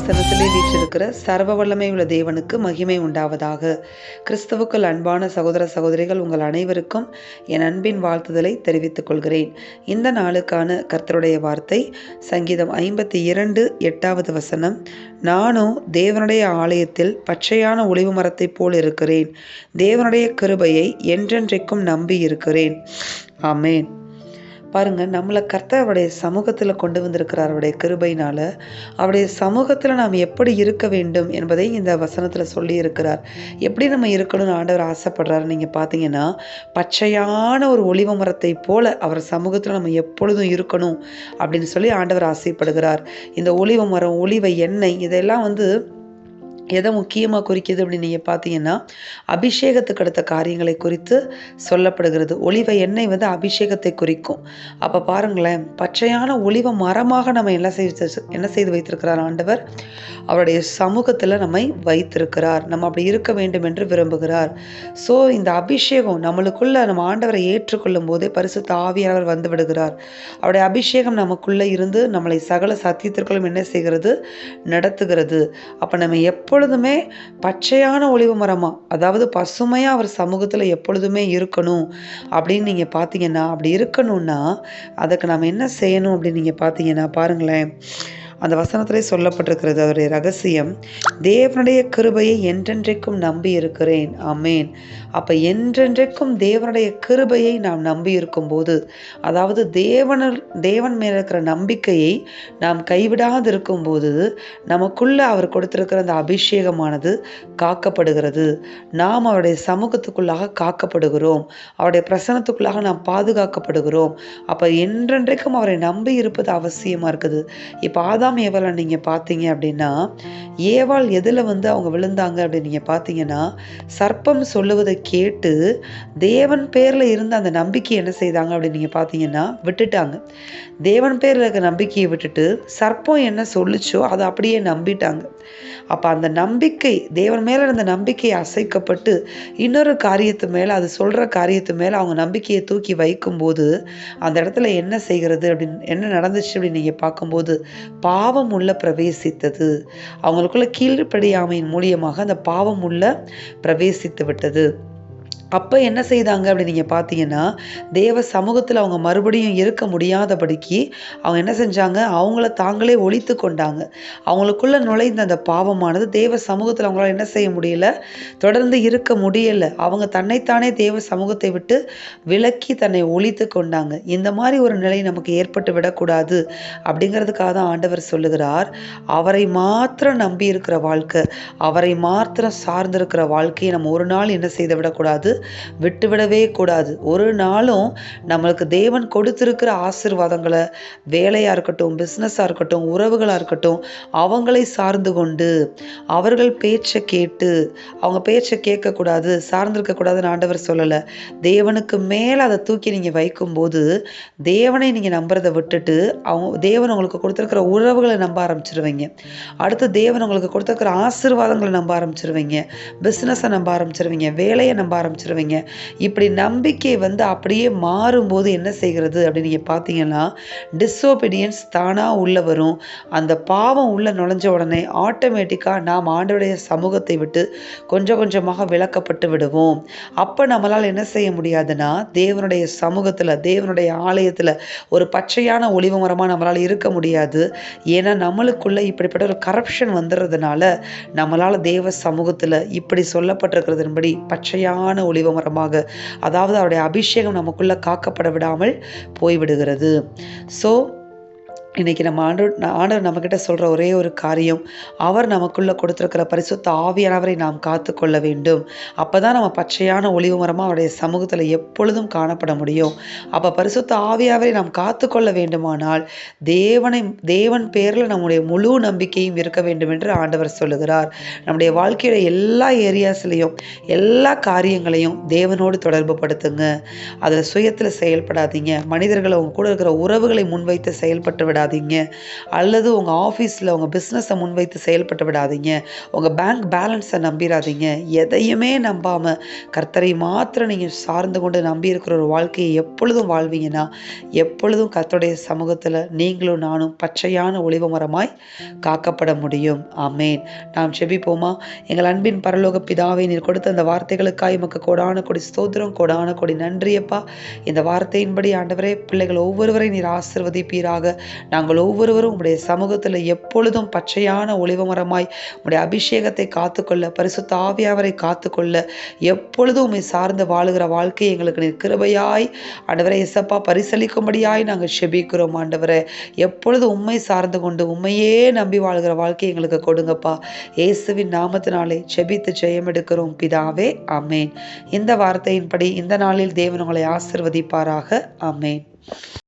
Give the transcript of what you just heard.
சிங்காசனத்திலே வீற்றிருக்கிற சர்வ வல்லமை உள்ள தேவனுக்கு மகிமை உண்டாவதாக. கிறிஸ்துவுக்குள் அன்பான சகோதர சகோதரிகள் உங்கள் அனைவருக்கும் என் அன்பின் வாழ்த்துதலை தெரிவித்துக் கொள்கிறேன். இந்த நாளுக்கான கர்த்தருடைய வார்த்தை சங்கீதம் 52 8வது வசனம். நானோ தேவனுடைய ஆலயத்தில் பச்சையான ஒலிவு மரத்தைப் போல் இருக்கிறேன். தேவனுடைய கிருபையை என்றென்றைக்கும் நம்பி இருக்கிறேன். ஆமேன். பாருங்க, நம்மளை கர்த்தர் அவருடைய சமூகத்தில் கொண்டு வந்திருக்கிறார். அவருடைய கிருபையினால அவருடைய சமூகத்தில் நாம் எப்படி இருக்க வேண்டும் என்பதை இந்த வசனத்தில் சொல்லி இருக்கிறார். எப்படி நம்ம இருக்கணும்னு ஆண்டவர் ஆசைப்படுறாரு நீங்கள் பார்த்தீங்கன்னா, பச்சையான ஒரு ஒலிவ மரத்தை போல அவர் சமூகத்தில் நம்ம எப்பொழுதும் இருக்கணும் அப்படின்னு சொல்லி ஆண்டவர் ஆசைப்படுகிறார். இந்த ஒலிவ மரம், ஒலிவ எண்ணெய், இதெல்லாம் எதை முக்கியமாக குறிக்கிது அப்படின்னு நீங்கள் பார்த்தீங்கன்னா, அபிஷேகத்துக்கு அடுத்த காரியங்களை குறித்து சொல்லப்படுகிறது. ஒலிவ எண்ணெய் அபிஷேகத்தை குறிக்கும். அப்போ பாருங்களேன், பச்சையான ஒலிவ மரமாக நம்ம என்ன செய்து வைத்திருக்கிறார் ஆண்டவர்? அவருடைய சமூகத்தில் நம்மை வைத்திருக்கிறார். நம்ம அப்படி இருக்க வேண்டும் என்று விரும்புகிறார். ஸோ இந்த அபிஷேகம் நம்மளுக்குள்ள, நம்ம ஆண்டவரை ஏற்றுக்கொள்ளும் போதே பரிசுத்த ஆவியானவர் வந்து விடுகிறார். அவருடைய அபிஷேகம் நமக்குள்ளே இருந்து நம்மளை சகல சத்தியத்திற்குள்ளும் என்ன செய்கிறது? நடத்துகிறது. அப்போ நம்ம எப்பொழுதுமே பச்சையான ஒலிவ மரமா, அதாவது பசுமையாக அவர் சமூகத்தில் எப்பொழுதுமே இருக்கணும் அப்படின்னு நீங்கள் பார்த்தீங்கன்னா, அப்படி இருக்கணும்னா அதுக்கு நம்ம என்ன செய்யணும் அப்படின்னு நீங்கள் பார்த்தீங்கன்னா, பாருங்களேன், அந்த வசனத்திலே சொல்லப்பட்டிருக்கிறது அவருடைய ரகசியம். தேவனுடைய கிருபையை என்றென்றைக்கும் நம்பி இருக்கிறேன். ஆமேன். அப்போ என்றென்றைக்கும் தேவனுடைய கிருபையை நாம் நம்பி இருக்கும்போது, அதாவது தேவன் மேல இருக்கிற நம்பிக்கையை நாம் கைவிடாது இருக்கும்போது, நமக்குள்ள அவர் கொடுத்திருக்கிற அந்த அபிஷேகமானது காக்கப்படுகிறது. நாம் அவருடைய சமூகத்துக்குள்ளாக காக்கப்படுகிறோம். அவருடைய பிரசனத்துக்குள்ளாக நாம் பாதுகாக்கப்படுகிறோம். அப்போ என்றென்றைக்கும் அவரை நம்பி இருப்பது அவசியமாக இருக்குது. இப்போ ஆதாம் ஏவாளை நீங்கள் பார்த்தீங்க அப்படின்னா, ஏவாள் எதில் அவங்க விழுந்தாங்க அப்படின்னு நீங்கள் பார்த்தீங்கன்னா, சர்ப்பம் சொல்லுவதை கேட்டு தேவன் பேரில் இருந்த அந்த நம்பிக்கை என்ன செய்தாங்க அப்படின்னு நீங்கள் பார்த்தீங்கன்னா விட்டுட்டாங்க. தேவன் பேரில் இருக்க நம்பிக்கையை விட்டுட்டு சர்ப்பம் என்ன சொல்லுச்சோ அதை அப்படியே நம்பிட்டாங்க. அப்போ அந்த நம்பிக்கை, தேவன் மேலே இருந்த நம்பிக்கை அசைக்கப்பட்டு இன்னொரு காரியத்து மேலே, அது சொல்கிற காரியத்து மேலே அவங்க நம்பிக்கையை தூக்கி வைக்கும்போது அந்த இடத்துல என்ன செய்கிறது அப்படின்னு, என்ன நடந்துச்சு அப்படின்னு நீங்கள் பார்க்கும்போது, பாவம் உள்ள பிரவேசித்தது. அவங்களுக்குள்ள கீழ்ப்படியாமையின் மூலியமாக அந்த பாவம் உள்ள பிரவேசித்து விட்டது. அப்போ என்ன செய்தாங்க அப்படின்னு நீங்கள் பார்த்தீங்கன்னா, தேவ சமூகத்தில் அவங்க மறுபடியும் இருக்க முடியாதபடிக்கு அவங்க என்ன செஞ்சாங்க? அவங்கள தாங்களே ஒழித்து கொண்டாங்க. அவங்களுக்குள்ள நுழைந்த அந்த பாவமானது தேவ சமூகத்தில் அவங்களால என்ன செய்ய முடியல? தொடர்ந்து இருக்க முடியலை. அவங்க தன்னைத்தானே தேவ சமூகத்தை விட்டு விலக்கி தன்னை ஒழித்து கொண்டாங்க. இந்த மாதிரி ஒரு நிலை நமக்கு ஏற்பட்டு விடக்கூடாது அப்படிங்கிறதுக்காக தான் ஆண்டவர் சொல்லுகிறார், அவரை மாத்திரம் நம்பி இருக்கிற வாழ்க்கை, அவரை மாத்திரம் சார்ந்திருக்கிற வாழ்க்கையை நம்ம ஒரு நாள் என்ன செய்து விடக்கூடாது? விட்டுவிடவே கூடாது. ஒரு நாளும் நம்மளுக்கு தேவன் கொடுத்திருக்கிற ஆசீர்வாதங்களை, வேலையா இருக்கட்டும், பிஸ்னஸாக இருக்கட்டும், உறவுகளாக இருக்கட்டும், அவங்களை சார்ந்து கொண்டு அவர்கள் பேச்சை கேட்டு, அவங்க பேச்சை கேட்கக்கூடாது, சார்ந்திருக்கக்கூடாதுன்னு ஆண்டவர் சொல்லலை. தேவனுக்கு மேலே அதை தூக்கி நீங்கள் வைக்கும்போது, தேவனை நீங்கள் நம்புறதை விட்டுட்டு தேவன் உங்களுக்கு கொடுத்துருக்கிற உறவுகளை நம்ப ஆரம்பிச்சிருவீங்க. அடுத்து தேவன் உங்களுக்கு கொடுத்துருக்கிற ஆசீர்வாதங்களை நம்ப ஆரம்பிச்சிருவீங்க, பிஸ்னஸை நம்ப ஆரம்பிச்சிருவீங்க, வேலையை நம்ப ஆரம்பிச்சிருவீங்க. இப்படி நம்பிக்கை அப்படியே மாறும்போது என்ன செய்கிறது அப்படின்னு நீங்கள் பார்த்தீங்கன்னா, டிஸ்ஓபீடியன்ஸ் தானாக உள்ள வரும். அந்த பாவம் உள்ள நுழைஞ்ச உடனே ஆட்டோமேட்டிக்காக நாம் ஆண்டவருடைய சமூகத்தை விட்டு கொஞ்சம் கொஞ்சமாக விலக்கப்பட்டு விடுவோம். அப்போ நம்மளால் என்ன செய்ய முடியாதுன்னா, தேவனுடைய சமூகத்தில், தேவனுடைய ஆலயத்தில் ஒரு பச்சையான ஒலிவ மரமாக நம்மளால் இருக்க முடியாது. ஏன்னா நம்மளுக்குள்ள இப்படிப்பட்ட ஒரு கரப்ஷன் வந்துடுறதுனால நம்மளால் தேவ சமூகத்தில் இப்படி சொல்லப்பட்டிருக்கிறதுபடி பச்சையான ஒலிவ மரமாக, அதாவது அவருடைய அபிஷேகம் நமக்குள்ள காக்கப்பட விடாமல் போய்விடுகிறது. ஸோ இன்னைக்கு நம்ம ஆண்டவர் நம்மக்கிட்ட சொல்கிற ஒரே ஒரு காரியம், அவர் நமக்குள்ளே கொடுத்துருக்கிற பரிசுத்த ஆவியானவரை நாம் காத்து கொள்ள வேண்டும். அப்போ தான் நம்ம பச்சையான ஒலிவு மரமாக அவருடைய சமூகத்தில் எப்பொழுதும் காணப்பட முடியும். அப்போ பரிசுத்த ஆவியானவரை நாம் காத்து கொள்ள வேண்டுமானால் தேவன் பேரில் நம்முடைய முழு நம்பிக்கையும் இருக்க வேண்டும் என்று ஆண்டவர் சொல்லுகிறார். நம்முடைய வாழ்க்கையோட எல்லா ஏரியாஸ்லையும், எல்லா காரியங்களையும் தேவனோடு தொடர்பு படுத்துங்க. அதில் சுயத்தில் செயல்படாதீங்க. மனிதர்களை, அவங்க கூட இருக்கிற உறவுகளை முன்வைத்து செயல்பட்டு விடாதீங்க. விடாதீங்க. அல்லது உங்கள் ஆஃபீஸில் உங்கள் பிஸ்னஸை முன்வைத்து செயல்பட்டு விடாதீங்க. உங்கள் பேங்க் பேலன்ஸை நம்பிடாதீங்க. எதையுமே நம்பாமல் கர்த்தரை மாத்திரம் நீங்கள் சார்ந்து கொண்டு நம்பி இருக்கிற ஒரு வாழ்க்கையை எப்பொழுதும் வாழ்வீங்கன்னா, எப்பொழுதும் கர்த்தருடைய சமூகத்தில் நீங்களும் நானும் பச்சையான ஒளிவ மரமாய் காக்கப்பட முடியும். ஆமேன். நாம் செபிப்போமா? எங்கள் அன்பின் பரலோக பிதாவே, நீர் கொடுத்த அந்த வார்த்தைகளுக்காய் உமக்கு கோடான கொடி ஸ்தோத்திரம், கோடான கொடி நன்றியப்பா. இந்த வார்த்தையின்படி ஆண்டவரே, பிள்ளைகள் ஒவ்வொருவரையும் நீர் ஆசீர்வதிப்பீராக. நாங்கள் ஒவ்வொருவரும் உம்முடைய சமூகத்தில் எப்பொழுதும் பச்சையான ஒளிவ மரமாய் உம்முடைய அபிஷேகத்தை காத்துக்கொள்ள, பரிசுத்த ஆவியானவரை காத்துக்கொள்ள, எப்பொழுதும் உம்மை சார்ந்து வாழுகிற வாழ்க்கையை எங்களுக்கு நீர் கிருபையாய் ஆண்டவரே இயேசப்பா பரிசளிக்கும்படியாய் நாங்கள் செபிக்கிறோம். ஆண்டவரே, எப்பொழுதும் உம்மை சார்ந்து கொண்டு உம்மையே நம்பி வாழ்கிற வாழ்க்கையை எங்களுக்கு கொடுங்கப்பா. இயேசுவின் நாமத்தினாலே செபித்து ஜெயம் எடுக்கிறோம் பிதாவே. ஆமேன். இந்த வார்த்தையின்படி இந்த நாளில் தேவன் உங்களை ஆசீர்வதிப்பாராக. ஆமேன்.